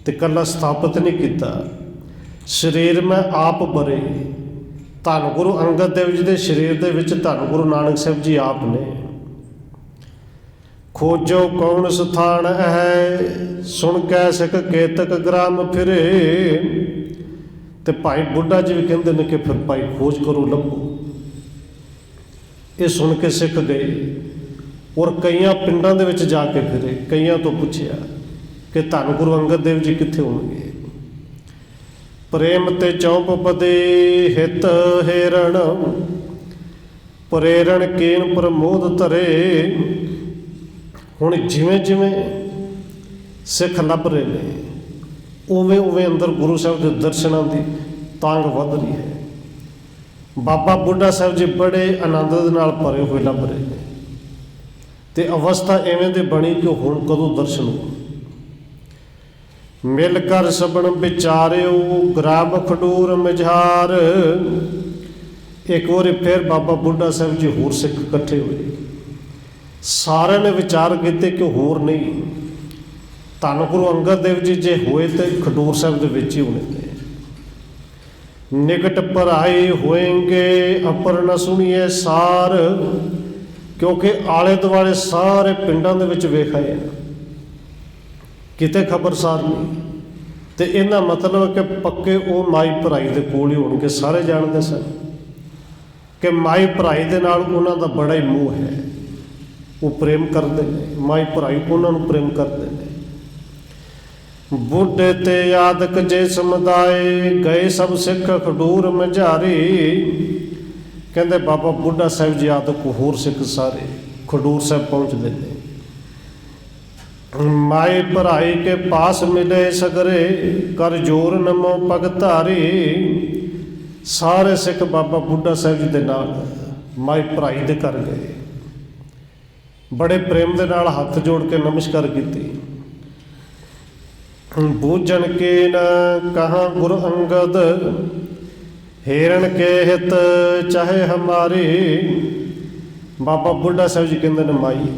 ते कला स्थापित नहीं किया। शरीर में आप बरे, धन गुरु अंगद देव जी के शरीर दे विच धन गुरु नानक साहिब जी आप ने। खोजो कौन स्थान है सुन कै सिख केतक ग्राम फिरे। ते भाई बुढ़ा जी भी कहते हैं कि फिर भाई खोज करो लभो। ये सुन के सिख गए और कई पिंडां दे विच जाके फिरे, कईयां तो पूछया कि धन गुरु अंगद देव जी कित्थे होणगे। प्रेम ते चौंप बदे हित हेरण प्रेरण केन प्रमोद धरे। हुण जिवें जिवें सिख लभ रहे हैं उवें उवें अंदर गुरु साहब के दर्शनों की तांग वध रही है। बाबा बुढ़ा साहब जी बड़े आनंद दे नाल भरे हुए लभ रहे हैं, ते अवस्था इवें दे बनी कि हुण कदों दर्शन हो। मिल कर सबन विचारियो ग्राम खडूर मझार। एक बार फिर बाबा बुढ़ा साहब जी होर सिख इकट्ठे हुए, सारे ने विचार किए कि होर नहीं, धन गुरु अंगद देव जी जे होए तो खडूर साहब के विच ही होने थे। निकट पराई होएंगे अपर न सुनिए सार। क्योंकि आले दुआले सारे पिंडां दे विच वेख आए ने, किते खबरसार नहीं। तो इन्ना मतलब है कि पक्के वो माई भराई दे कोल ही होणगे। सारे जानते सन कि माई भराई दे नाल उन्हां दा बड़ा ही मोह है, वो प्रेम करते हैं, माई भराई उन्होंने प्रेम करते हैं। बुढ़े ते यादक जे समुदाय गए सब सिख खडूर मझारी। कहते बाबा बुढ़ा साहिब जी आदक होर सिख सारे खडूर साहिब पहुँचते हैं। माई भराई के पास मिले सगरे कर जोर नमो पगधारी। सारे सिख बाबा बुढ़ा साहिब जी दे नाल माई भराई दे कर गए, बड़े प्रेम दे नाल हथ जोड़ के नमस्कार की। बूझन के न कहाँ गुरु अंगद हेरन के हित चाहे हमारी। बाबा बुढ़ा साहिब जी कहते ने माई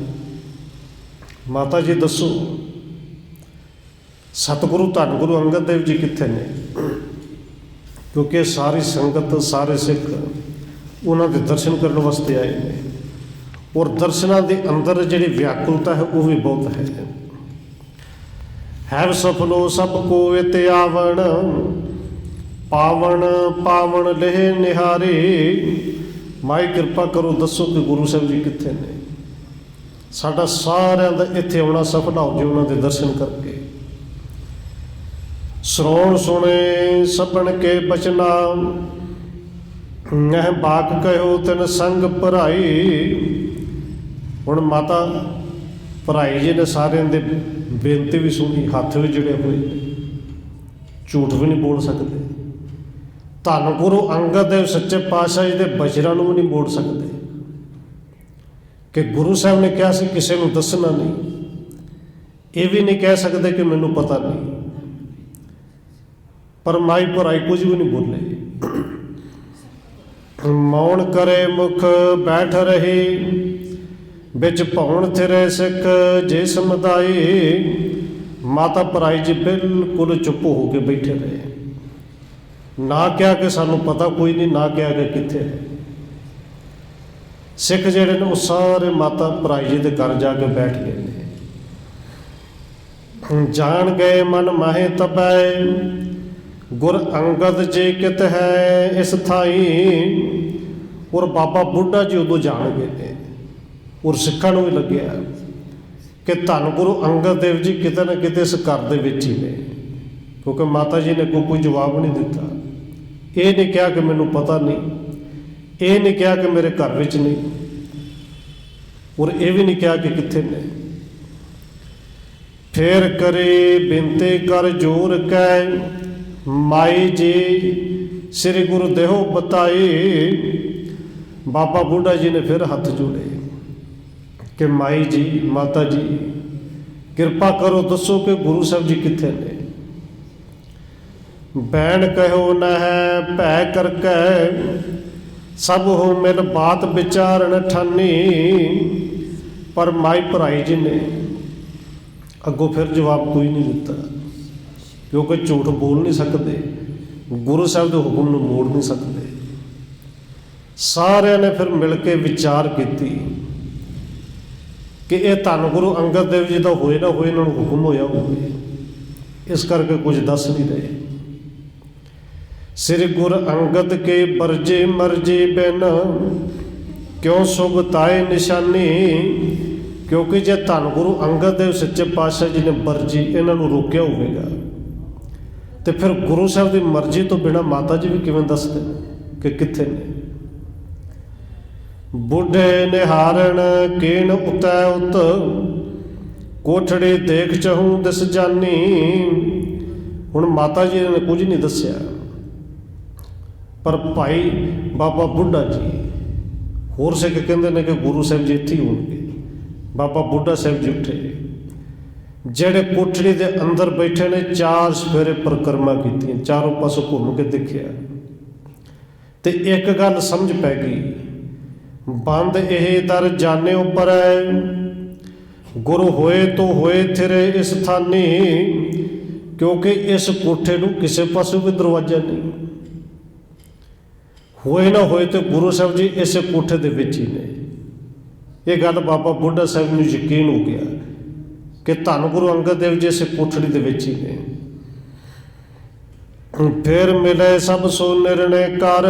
माता जी दसो सतगुरु धन गुरु अंगद देव जी कित्थे ने। क्योंकि सारी संगत सारे सिख उन्होंने दर्शन करने वास्ते आए हैं, और दर्शनां दे अंदर जिहड़ी व्याकुलता है वो भी बहुत है सफलो सबको इते आवण पावन पावन लेह निहारी। माई कृपा करो दसो कि गुरु साहिब जी कित्थे ने, साडा सारिਆਂ ਦਾ ਇੱਥੇ आना सफल हो जाए उन्होंने दर्शन करके। श्रवण सुने सपन के बचना नह बाक कहो तिन संग भराई। हुण माता भराई जी ने सारे दे बेनती भी सुनी, हथ भी जुड़े हुए, झूठ भी नहीं बोल सकते। धन गुरु अंगद देव सच्चे पातशाह जी के बचनां नूं भी नहीं बोल सकते कि गुरु साहब ने कहा सी किसी को दसना नहीं। ये भी नहीं कह सकते कि मैनू पता नहीं, पर माई भराई कुछ भी नहीं बोले। मौन करे मुख बैठ रही बिच भौण थिरे सिख जे समुदाई। माता भराई जी बिल्कुल चुप हो के बैठे रहे, ना क्या कि सानू पता कोई नहीं, ना क्या कि कित्थे है। सिख जिहड़े ने वो सारे माता भराई जी के घर जाके बैठ गए ने। जान गए मन माहे तबै गुर अंगद जी कित है इस थाई। और बाबा बुढ़ा जी उदों जान गए ने, और सिखां नूं भी लग्या कि धन गुरु अंगद देव जी किते ना किते इस घर दे विच ही ने। क्योंकि माता जी ने कोई जवाब नहीं दिता। ये नहीं कहा कि मैनू पता नहीं, ये नहीं कहा कि मेरे घर विच नहीं, और ये भी नहीं कहा कि कित्थे ने। फिर करे बिनती कर जोर कै माई जी श्री गुरु देहो बताई। बाबा बुढ़ा जी ने फिर हथ जोड़े कि माई जी माता जी कृपा करो दसो कि गुरु साहब जी कित्थे ने। बैन कहो न है भै करके सब हो मिल बात विचारण ठानी। पर माई भराई जी ने अगों फिर जवाब कोई नहीं दिता, क्योंकि झूठ बोल नहीं सकते, गुरु साहब के हुक्म नूं मोड़ नहीं सकते। सारिਆਂ ने फिर मिल के विचार की कि यह धन गुरु अंगद देव जी का होए ना होए, इन्होंने हुक्म होया होवे, इस करके कुछ दस नहीं रहे। श्री गुरु अंगद के बरजे मरजे बिन क्यों सुबताए निशानी। क्योंकि जे धन गुरु अंगद देव सच्चे पातशाह जी ने बरजी इन्हों रोकया होगा, तो फिर गुरु साहब की मर्जी तो बिना माता जी भी किवें दसदे कि कित्थे ने। बुढ़े निहारण कीन उतै उत कोठड़ी देख चहूँ दिस जानी। हुण माता जी ने कुछ नहीं दस्या, पर भाई बाबा बुढ़ा जी होर सिख कहते हैं कि गुरु साहब जी इत्थे ही होणगे। बाबा बुढ़ा साहब जी उठे, ਜਿਹੜੇ कोठड़ी के अंदर बैठे ने, चार सफेरे परिक्रमा की, चारों पासों घूम के देखिया, तो एक गल समझ पै गई, बंद यह दर जाने उपर है गुरु होए तो होए थिरे इस थानी। क्योंकि इस कोठे नूं किसी पासों भी दरवाजा नहीं, होए ना होए तो गुरु साहब जी इस कोठे दे विच ही ने। ये गल बाबा बुढ़ा साहब नूं यकीन हो गया कि धन गुरु अंगद देव जी इस कोठड़ी दे विच ही ने। फिर मिले सब सो निर्णय कर,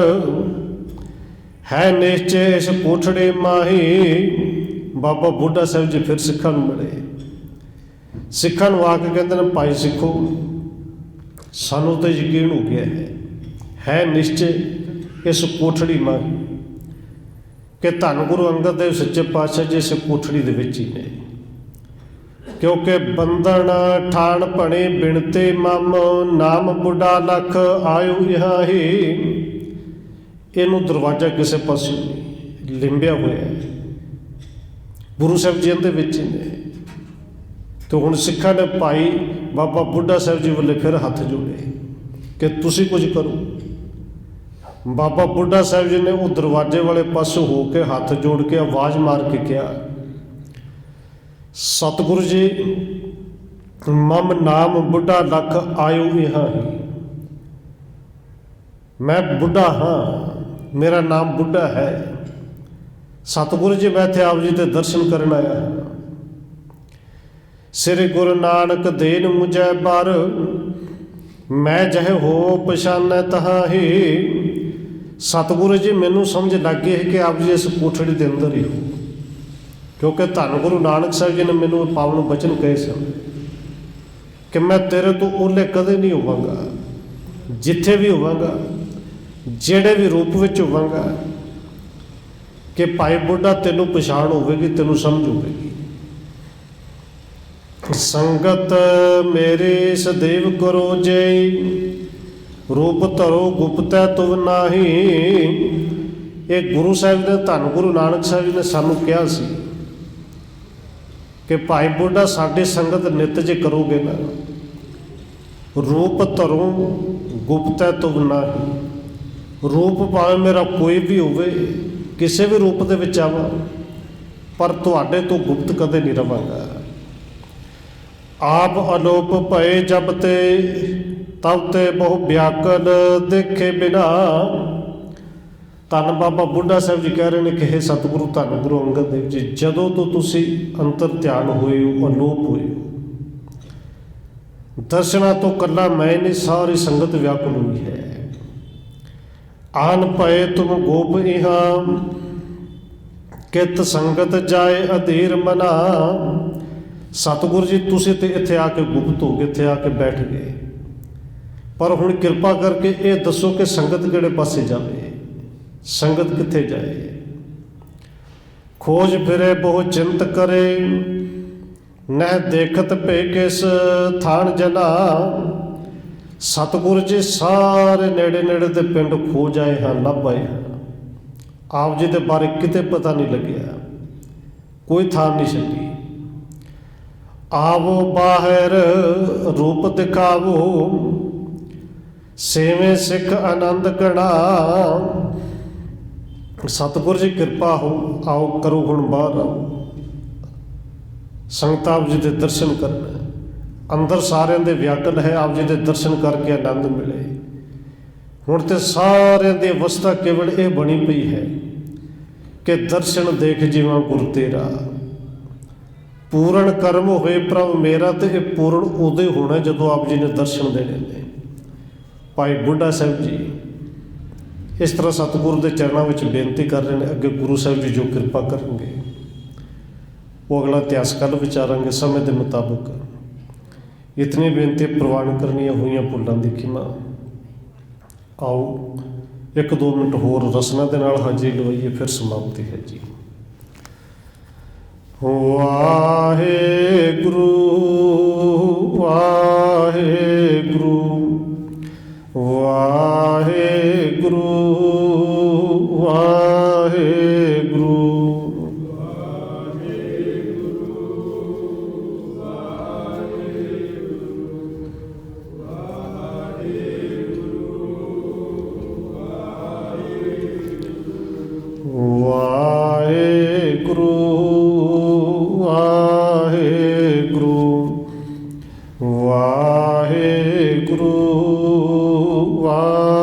है निश्चय इस कोठड़ी माही। बाबा बुढ़ा साहब जी फिर सिखां नूं मिले। सिखां नूं आके कहंदे ने भाई सिखो सानू तो यकीन हो गया है निश्चय इस कोठड़ी माही कि धन गुरु अंगद देव सच्चे पातशाह जी इस कोठड़ी दे विच ही ने। क्योंकि बंधन ठाण भणे बिनते मम, नाम बुढ़ा लख आयु यहाँ ही। इनू दरवाजा किसी पासों नहीं लिंबिया हुआ है, गुरु साहब जी इहदे विच ही ने। तो हुण सिखां ने भाई बाबा बुढ़ा साहब जी वाले फिर हथ जोड़े कि तुसीं कुछ करो। बाबा बुढ़ा साहब जी ने वो दरवाजे वाले पासों हो के हाथ जोड़ के आवाज़ मार के कहा, सतगुरु जी मम नाम बुढ़ा लख आयु यहाँ ही। मैं बुढ़ा हाँ, मेरा नाम बुढ़ा है। सतगुरु जी मैं थे आप जी के दर्शन करन आया हाँ। श्री गुरु नानक देन मुझे बार, मैं जहे हो पछानै तहाँ ही। सतगुरु जी मैनू समझ लग गई है कि आप जी इस कोठड़ी के अंदर ही हो। क्योंकि धन गुरु नानक साहब जी ने मैनू पावन बचन कहे सन कि मैं तेरे तो ओले कदे नहीं होवांगा, जिथे भी होवांगा, जेड़े भी रूप विच होवांगा, कि भाई बुढ़ा तेनू पछाण होवेगी, तेनू समझ होवेगी। संगत मेरे सदैव करो जय, रूप धरो गुप्तै तुव नाही। एक गुरु साहब ने धन गुरु नानक साहब जी ने सानू कहा सी कि भाई बुढ़ा साडी संगत नित जे करोगे ना, रूप धरो गुप्तै तुव नाही। रूप भावें मेरा कोई भी होवे, किसी भी रूप दे विच आवां, पर तुहाडे तो गुप्त कदे नहीं रवांगा। आप अलोप भए जब ते तब ते बहु व्याकल देखे बिना। धन बाबा बुढ़ा साहब जी कह रहे हैं कि हे सतगुरु धन गुरु अंगद देव जी, जदों तो तुसी अंतर ध्यान होए हो, अलोप होए हो, दर्शना तो कला मैं नहीं सारी संगत व्याकुल हुई है। आन पए तुम गोप इहाँ, कित संगत जाए अधीर मना। सतगुरु जी तुसी ते इत्थे आके गुप्त हो गए, इत्थे आके बैठ गए, पर हुण किरपा करके ये दसो कि संगत किहड़े पासे जावे, संगत कित्थे जाए। खोज फिरे बहु चिंत करे, नह देखत पे किस थान जना। सतगुरु जी सारे नेड़े नेड़े दे पिंड खोज आए हैं, लभ आए हैं। आप जी के बारे किते पता नहीं लग्या, कोई थान नहीं छड्डी। आवो बाहर रूप दिखावो, सेवें सिख आनंद कणा। सतगुरु जी कृपा हो, आओ करो हुण बाहर आओ, संगत आप जी के दर्शन करना। अंदर सारे दे व्याकल है, आप जी के दर्शन करके आनंद मिले। हुण ते सारे दी अवस्था केवल ये बनी पई है कि दर्शन देख जीवा गुरु तेरा। पूर्ण कर्म होए प्रभ मेरा, तो यह पूर्ण उदय होना जदों आप जी ने दर्शन देने ने। भाई बुढ़ा साहब जी इस तरह सतगुरु के चरणों में बेनती कर रहे हैं। अगे गुरु साहब जी जो कृपा करेंगे वो अगला इतिहास कल विचारांगे समय के मुताबिक। इतनी बेनती प्रवान करनियां हुई भुलों की खिमा। आओ एक दो मिनट होर रसना के नाल हाजिरी लवाइए, फिर समाप्ति है जी। वाहेगुरु वाहेगुरु वाहेगुरु वाहेगुरु। वाहेगुरु वाहेगुरु वाहेगुरु वाहेगुरु।